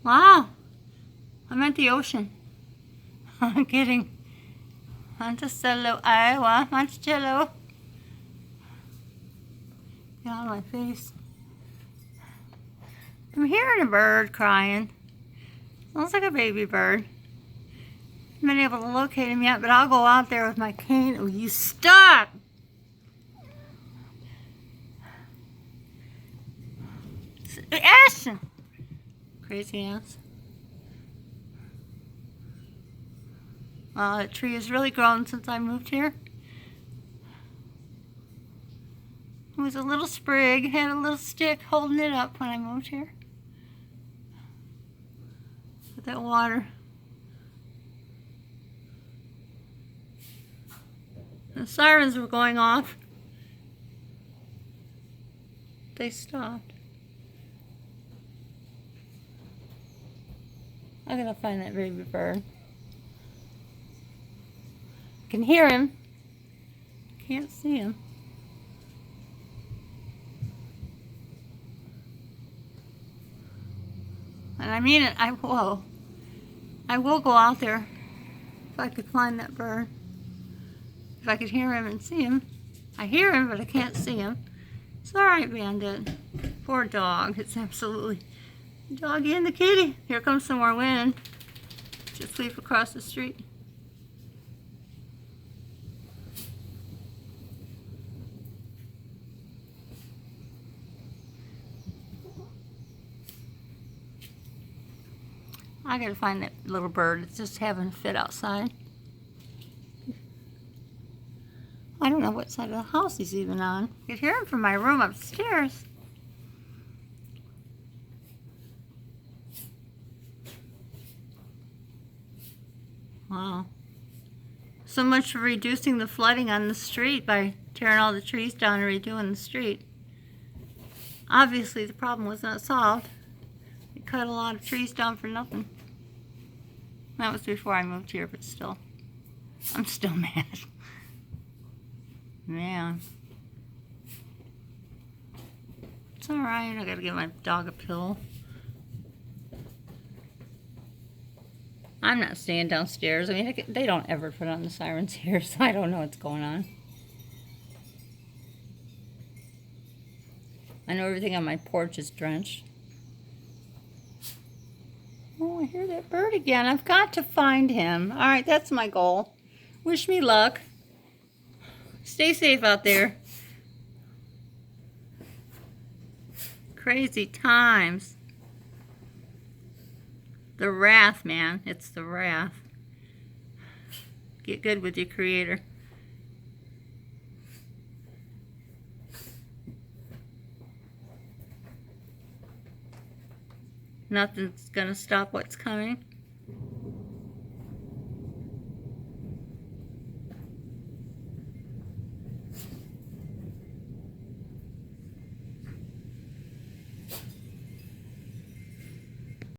Wow. I'm at the ocean. I'm kidding. Monticello, Iowa. Monticello. Get out of my face. I'm hearing a bird crying. Sounds like a baby bird. Haven't been able to locate him yet, but I'll go out there with my cane. Oh, you stop! Ashton! Crazy ass. Wow, that tree has really grown since I moved here. It was a little sprig, had a little stick holding it up when I moved here. With that water. The sirens were going off. They stopped. I gotta find that baby bird. I can hear him. Can't see him. And I mean it, I will go out there if I could find that bird. If I could hear him and see him. I hear him, but I can't see him. It's alright, Bandit. Poor dog. It's absolutely... Doggy and the kitty. Here comes some more wind. Just leave across the street. I gotta find that little bird. It's just having a fit outside. I don't know what side of the house he's even on. I could hear him from my room upstairs. Wow. So much for reducing the flooding on the street by tearing all the trees down and redoing the street. Obviously the problem was not solved. We cut a lot of trees down for nothing. That was before I moved here, but still. I'm still mad. Man. It's alright, I gotta give my dog a pill. I'm not staying downstairs. I mean, they don't ever put on the sirens here, so I don't know what's going on. I know everything on my porch is drenched. Oh, I hear that bird again. I've got to find him. Alright, that's my goal. Wish me luck. Stay safe out there. Crazy times. The wrath, man. It's the wrath. Get good with your Creator. Nothing's gonna stop what's coming.